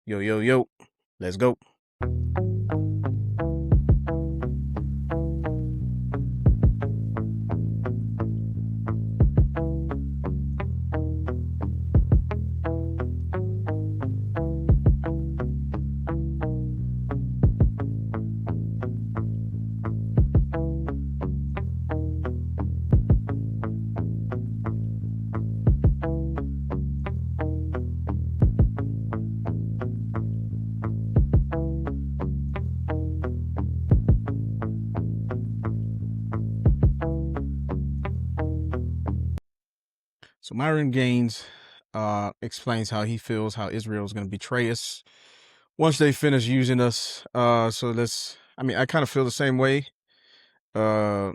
Yo, yo, yo. Let's go. So Myron Gaines explains how he feels how Israel is going to betray us once they finish using us. I kind of feel the same way uh,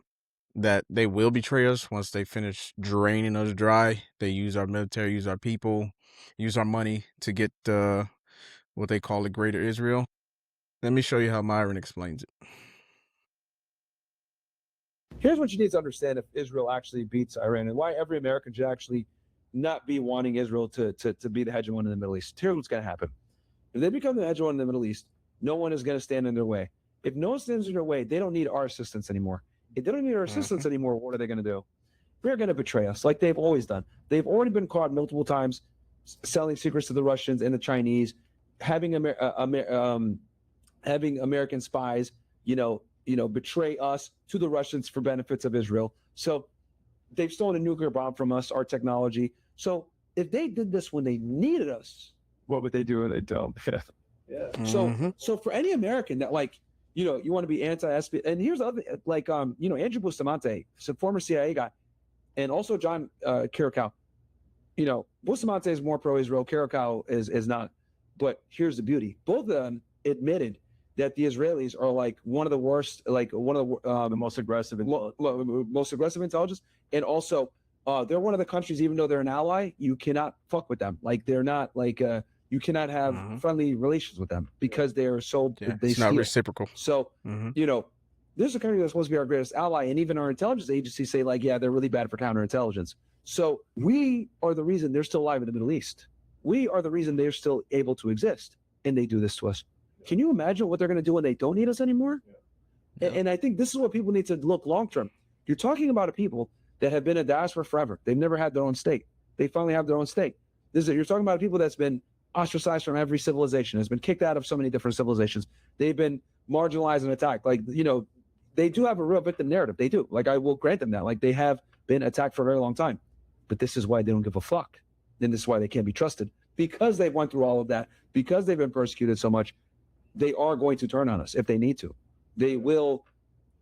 that they will betray us once they finish draining us dry. They use our military, use our people, use our money to get what they call the Greater Israel. Let me show you how Myron explains it. Here's what you need to understand if Israel actually beats Iran and why every American should actually not be wanting Israel to be the hegemon in the Middle East. Here's what's going to happen. If they become the hegemon in the Middle East, no one is going to stand in their way. If no one stands in their way, they don't need our assistance anymore. If they don't need our assistance anymore, what are they going to do? They're going to betray us like they've always done. They've already been caught multiple times selling secrets to the Russians and the Chinese, having having American spies, betray us to the Russians for benefits of Israel. So they've stolen a nuclear bomb from us, our technology. So if they did this when they needed us, what would they do when they don't? Yeah. So for any American that you want to be anti-SB, and here's the other, Andrew Bustamante, a former CIA guy, and also John Karokow. Bustamante is more pro-Israel. Karokow is not. But here's the beauty: both of them admitted that the Israelis are like one of the worst, like one of the most aggressive, most aggressive intelligence, and also they're one of the countries, even though they're an ally, you cannot fuck with them. Like they're not like you cannot have friendly relations with them because they are so it's not reciprocal. So this is a country that's supposed to be our greatest ally, and even our intelligence agencies say like, yeah, they're really bad for counterintelligence. So we are the reason they're still alive in the Middle East. We are the reason they're still able to exist, and they do this to us. Can you imagine what they're going to do when they don't need us anymore? Yeah. And I think this is what people need to look long term. You're talking about a people that have been a diaspora forever. They've never had their own state. They finally have their own state. You're talking about a people that's been ostracized from every civilization, has been kicked out of so many different civilizations. They've been marginalized and attacked. They do have a real victim narrative. They do. Like, I will grant them that. Like, they have been attacked for a very long time. But this is why they don't give a fuck. And this is why they can't be trusted. Because they've went through all of that, because they've been persecuted so much, they are going to turn on us if they need to. They will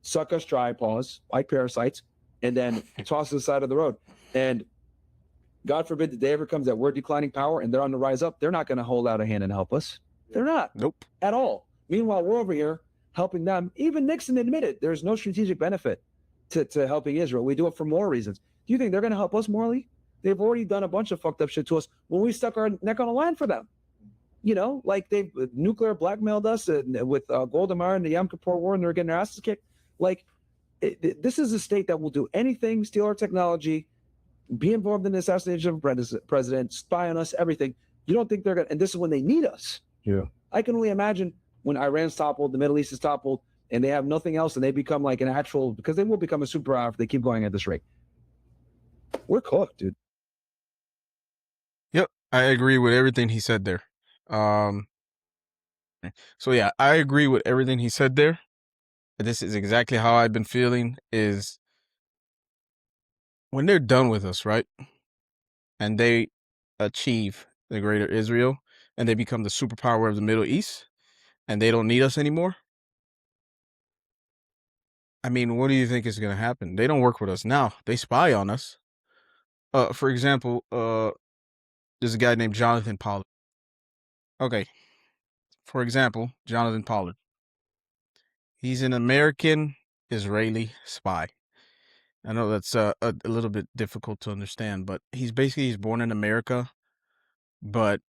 suck us dry, pause, like parasites, and then toss us to the side of the road. And God forbid the day ever comes that we're declining power and they're on the rise up, they're not going to hold out a hand and help us. They're not. Nope. At all. Meanwhile, we're over here helping them. Even Nixon admitted there's no strategic benefit to helping Israel. We do it for more reasons. Do you think they're going to help us morally? They've already done a bunch of fucked up shit to us when we stuck our neck on the line for them. Like they've nuclear blackmailed us with Golda Meir and the Yom Kippur War, and they're getting their asses kicked. This is a state that will do anything, steal our technology, be involved in the assassination of a president, spy on us, everything. You don't think they're going to, and this is when they need us. Yeah. I can only imagine when Iran's toppled, the Middle East is toppled, and they have nothing else, and they become like an actual, because they will become a superpower if they keep going at this rate. We're cooked, dude. Yep, I agree with everything he said there. So yeah, I agree with everything he said there. This is exactly how I've been feeling is when they're done with us, right? And they achieve the Greater Israel and they become the superpower of the Middle East and they don't need us anymore. I mean, what do you think is going to happen? They don't work with us now. They spy on us. For example, there's a guy named Jonathan Pollard. Okay. For example, Jonathan Pollard. He's an American Israeli spy. I know that's a little bit difficult to understand, but he's born in America, but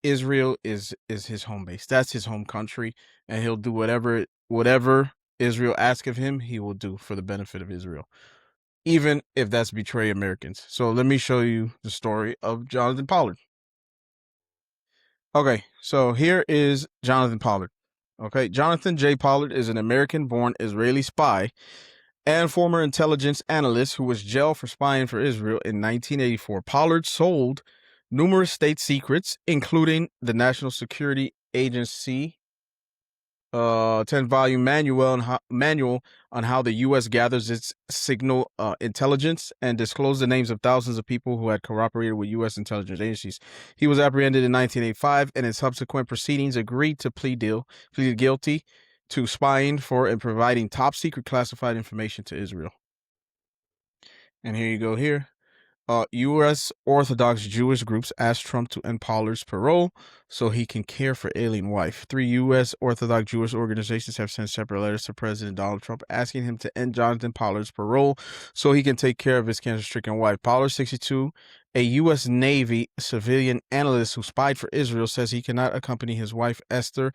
Israel is his home base. That's his home country, and he'll do whatever Israel asks of him, he will do for the benefit of Israel, even if that's betray Americans. So let me show you the story of Jonathan Pollard. Okay, so here is Jonathan Pollard. Okay, Jonathan J. Pollard is an American-born Israeli spy and former intelligence analyst who was jailed for spying for Israel in 1984. Pollard sold numerous state secrets, including the National Security Agency 10-volume manual on how the U.S. gathers its signal intelligence and disclosed the names of thousands of people who had cooperated with U.S. intelligence agencies. He was apprehended in 1985 and in subsequent proceedings agreed to pleaded guilty to spying for and providing top secret classified information to Israel. And here you go here. U.S. Orthodox Jewish groups asked Trump to end Pollard's parole so he can care for alien wife. 3 U.S. Orthodox Jewish organizations have sent separate letters to President Donald Trump asking him to end Jonathan Pollard's parole so he can take care of his cancer-stricken wife. Pollard, 62, a U.S. Navy civilian analyst who spied for Israel, says he cannot accompany his wife, Esther,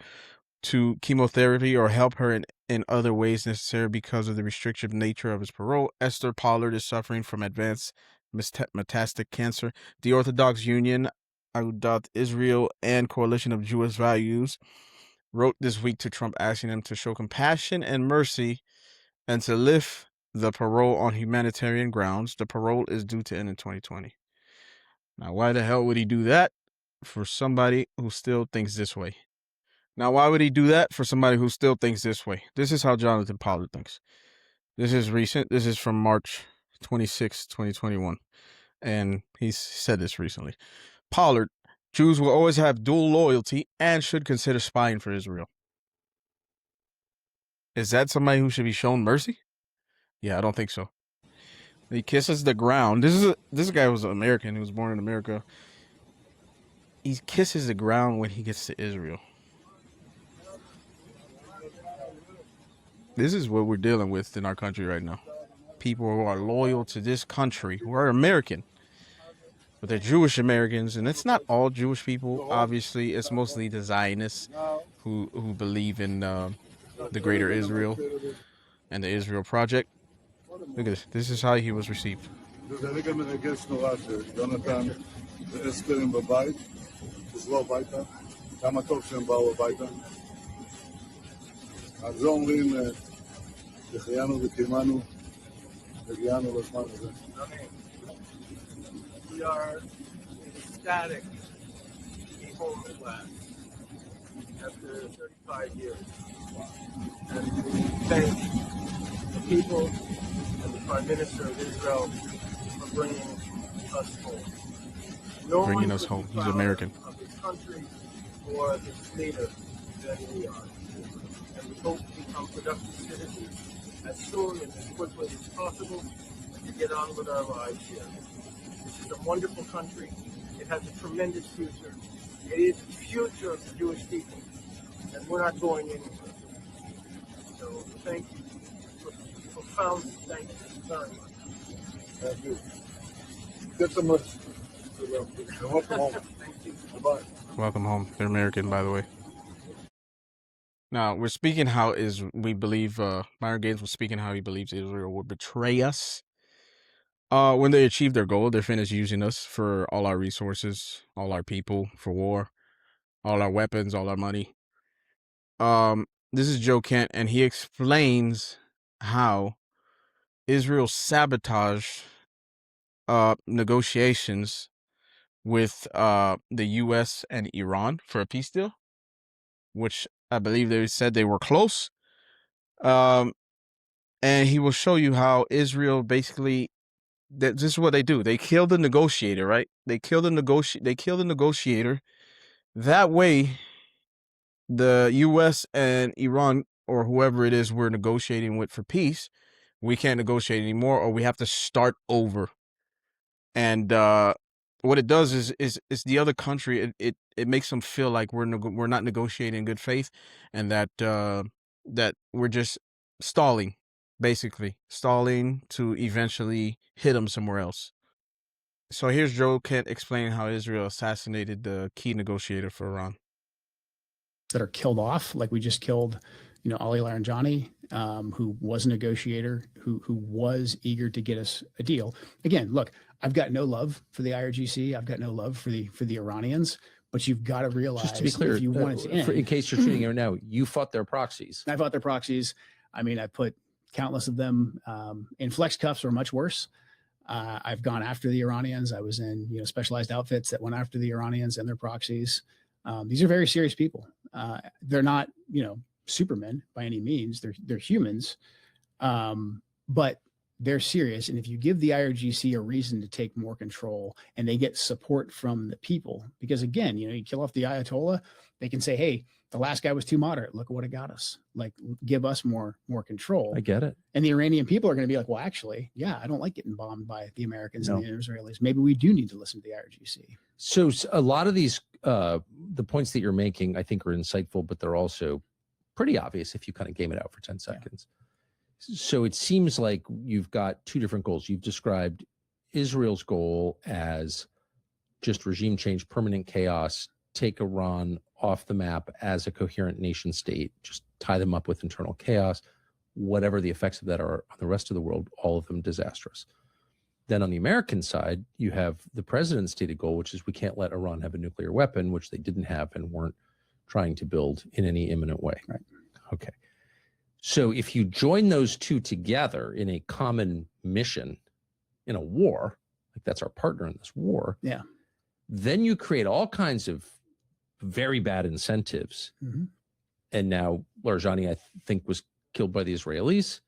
to chemotherapy or help her in other ways necessary because of the restrictive nature of his parole. Esther Pollard is suffering from advanced metastatic cancer. The Orthodox Union, Agudat Israel, and Coalition of Jewish Values wrote this week to Trump asking him to show compassion and mercy and to lift the parole on humanitarian grounds. The parole is due to end in 2020. Now, why the hell would he do that? For somebody who still thinks this way. Now, why would he do that for somebody who still thinks this way? This is how Jonathan Pollard thinks. This is recent. This is from March 26, 2021. And he said this recently. Pollard, Jews will always have dual loyalty and should consider spying for Israel. Is that somebody who should be shown mercy? Yeah, I don't think so. He kisses the ground. This guy was an American. He was born in America. He kisses the ground when he gets to Israel. This is what we're dealing with in our country right now. People who are loyal to this country, who are American, but they're Jewish Americans, and it's not all Jewish people. Obviously, it's mostly the Zionists who believe in the Greater Israel and the Israel Project. Look at this. This is how he was received. We are ecstatic to be home at last after 35 years. And we thank the people and the Prime Minister of Israel for bringing us home. No Bringing us home. He's American. Of this country or its leader than we are. And we hope to become productive citizens as soon and as quickly as possible and to get on with our lives here. This is a wonderful country. It has a tremendous future. It is the future of the Jewish people, and we're not going anywhere. So thank you. Profound thank you very much. Thank you. Get some much. Welcome home. Thank you. Goodbye. Welcome home. They're American, by the way. Now, we're speaking how we believe, Myron Gaines was speaking how he believes Israel would betray us. When they achieve their goal, they're finished using us for all our resources, all our people, for war, all our weapons, all our money. This is Joe Kent, and he explains how Israel sabotaged negotiations with the U.S. and Iran for a peace deal, which I believe they said they were close. And he will show you how Israel basically, this is what they do. They kill the negotiator, right? They kill the negotiator. That way, the U.S. and Iran, or whoever it is we're negotiating with for peace, we can't negotiate anymore, or we have to start over. And what it does is the other country. It makes them feel like we're not negotiating in good faith, and that that we're just stalling, basically stalling to eventually hit them somewhere else. So here's Joe Kent explaining how Israel assassinated the key negotiator for Iran. That are killed off, like we just killed, Ali Laranjani, who was a negotiator, who was eager to get us a deal. Again, look, I've got no love for the IRGC. I've got no love for the Iranians. But you've got to realize, just to be clear, if you want it to end, in case you're tuning in right now, you fought their proxies. I fought their proxies. I mean, I put countless of them in flex cuffs or much worse. I've gone after the Iranians. I was in, specialized outfits that went after the Iranians and their proxies. These are very serious people. They're not, supermen by any means. They're humans, but they're serious. And if you give the IRGC a reason to take more control and they get support from the people, because again, you kill off the Ayatollah, they can say, hey, the last guy was too moderate. Look at what it got us. Like, give us more control. I get it. And the Iranian people are going to be like, well, actually, yeah, I don't like getting bombed by the Americans and the Israelis. Maybe we do need to listen to the IRGC. So a lot of these, the points that you're making, I think are insightful, but they're also pretty obvious if you kind of game it out for 10 seconds. Yeah. So it seems like you've got two different goals. You've described Israel's goal as just regime change, permanent chaos, take Iran off the map as a coherent nation state, just tie them up with internal chaos, whatever the effects of that are on the rest of the world, all of them disastrous. Then on the American side, you have the president's stated goal, which is we can't let Iran have a nuclear weapon, which they didn't have and weren't trying to build in any imminent way. Right. Okay. So if you join those two together in a common mission in a war, like that's our partner in this war, yeah, then you create all kinds of very bad incentives. Mm-hmm. And now Larijani, I think, was killed by the Israelis.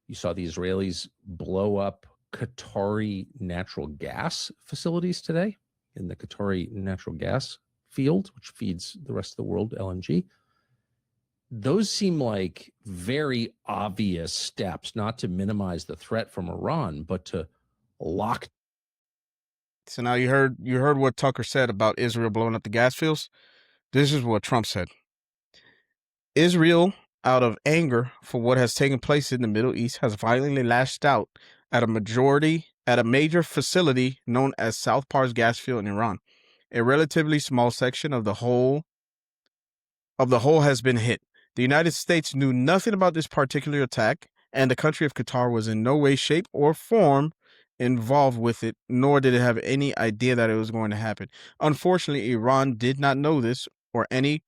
You saw the Israelis blow up Qatari natural gas facilities today in the Qatari natural gas field, which feeds the rest of the world, LNG. Those seem like very obvious steps, not to minimize the threat from Iran, but to lock. So now you heard what Tucker said about Israel blowing up the gas fields. This is what Trump said. Israel, out of anger for what has taken place in the Middle East, has violently lashed out at a major facility known as South Pars gas field in Iran. A relatively small section of the whole has been hit. The United States knew nothing about this particular attack, and the country of Qatar was in no way, shape, or form involved with it, nor did it have any idea that it was going to happen. Unfortunately, Iran did not know this or any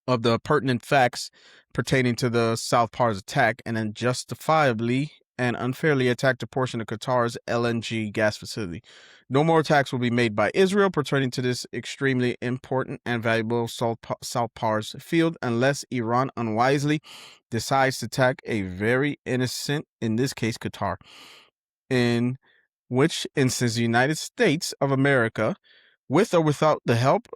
of the pertinent facts pertaining to the South Pars attack, and then justifiably and unfairly attacked a portion of Qatar's LNG gas facility. No more attacks will be made by Israel pertaining to this extremely important and valuable South Pars field unless Iran unwisely decides to attack a very innocent, in this case Qatar, in which instance the United States of America, with or without the help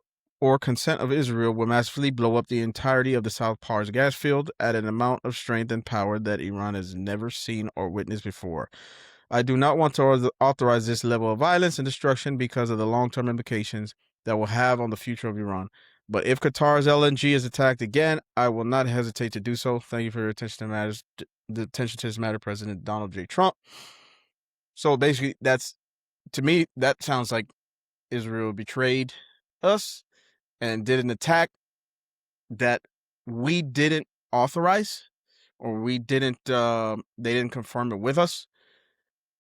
or consent of Israel, will massively blow up the entirety of the South Pars gas field at an amount of strength and power that Iran has never seen or witnessed before. I do not want to authorize this level of violence and destruction because of the long-term implications that will have on the future of Iran. But if Qatar's LNG is attacked again, I will not hesitate to do so. Thank you for your attention to this matter, President Donald J. Trump. So basically, to me, that sounds like Israel betrayed us and did an attack that we didn't authorize, or they didn't confirm it with us.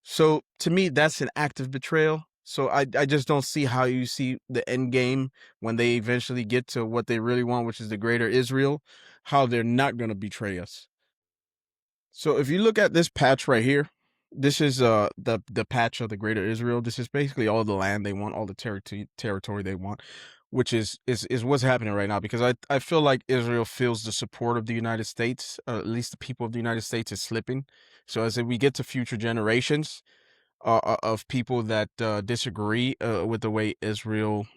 So to me, that's an act of betrayal. So I just don't see how you see the end game when they eventually get to what they really want, which is the greater Israel, how they're not going to betray us. So if you look at this patch right here, this is the patch of the greater Israel. This is basically all the land they want, all the territory they want, which is what's happening right now, because I feel like Israel feels the support of the United States, at least the people of the United States, is slipping. So as we get to future generations of people that disagree with the way Israel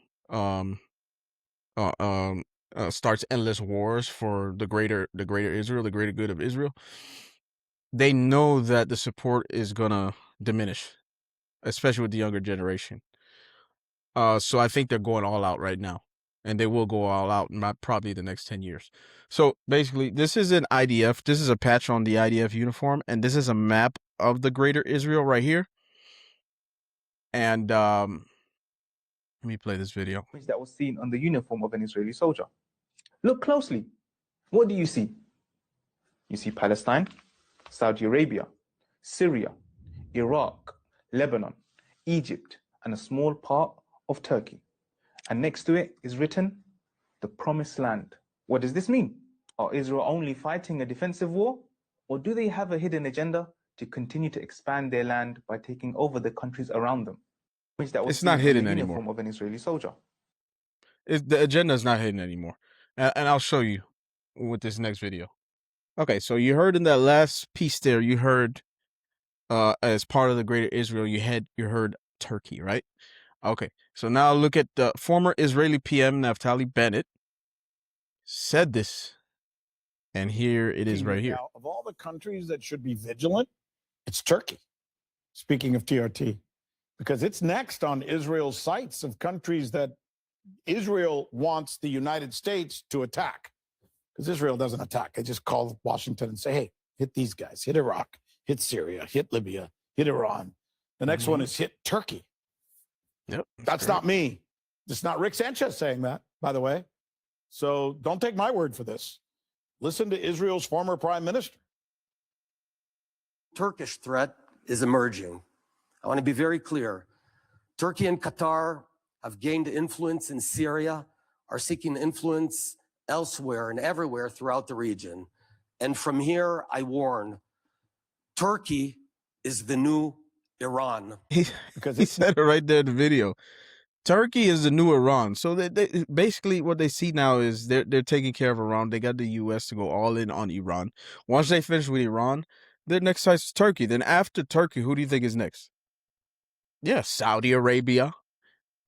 starts endless wars for the greater Israel, the greater good of Israel, they know that the support is gonna diminish, especially with the younger generation. So I think they're going all out right now, and they will go all out in probably the next 10 years. So basically, this is an IDF. This is a patch on the IDF uniform, and this is a map of the greater Israel right here. And let me play this video. That was seen on the uniform of an Israeli soldier. Look closely. What do you see? You see Palestine, Saudi Arabia, Syria, Iraq, Lebanon, Egypt, and a small part of Turkey. And next to it is written, the promised land. What does this mean? Are Israel only fighting a defensive war? Or do they have a hidden agenda to continue to expand their land by taking over the countries around them? Which that was It's not seen on the hidden anymore. uniform of an Israeli soldier. The agenda is not hidden anymore. And I'll show you with this next video. Okay, so you heard in that last piece there, you heard as part of the greater Israel, you heard Turkey, right? Okay, so now look at the former Israeli PM Naftali Bennett said this, and here it is right here. Now, of all the countries that should be vigilant, it's Turkey. Speaking of TRT, because it's next on Israel's sights of countries that Israel wants the United States to attack. Because Israel doesn't attack. They just call Washington and say, hey, hit these guys, hit Iraq, hit Syria, hit Libya, hit Iran. The next one is hit Turkey. Yep. That's not me. It's not Rick Sanchez saying that, by the way. So don't take my word for this. Listen to Israel's former prime minister. Turkish threat is emerging. I want to be very clear. Turkey and Qatar have gained influence in Syria, are seeking influence elsewhere and everywhere throughout the region. And from here, I warn, Turkey is the new Iran. He said it right there in the video. Turkey is the new Iran. So they basically what they see now is they're taking care of Iran. They got the U.S. to go all in on Iran. Once they finish with Iran, their next size is Turkey. Then after Turkey, who do you think is next? Yeah, Saudi Arabia,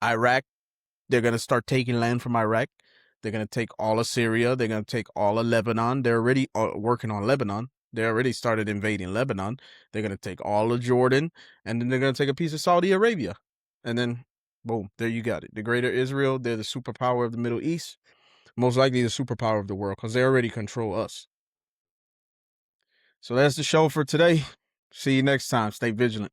Iraq. They're going to start taking land from Iraq. They're going to take all of Syria. They're going to take all of Lebanon. They're already working on Lebanon. They already started invading Lebanon. They're going to take all of Jordan, and then they're going to take a piece of Saudi Arabia. And then, boom, there you got it. The greater Israel, they're the superpower of the Middle East. Most likely the superpower of the world because they already control us. So that's the show for today. See you next time. Stay vigilant.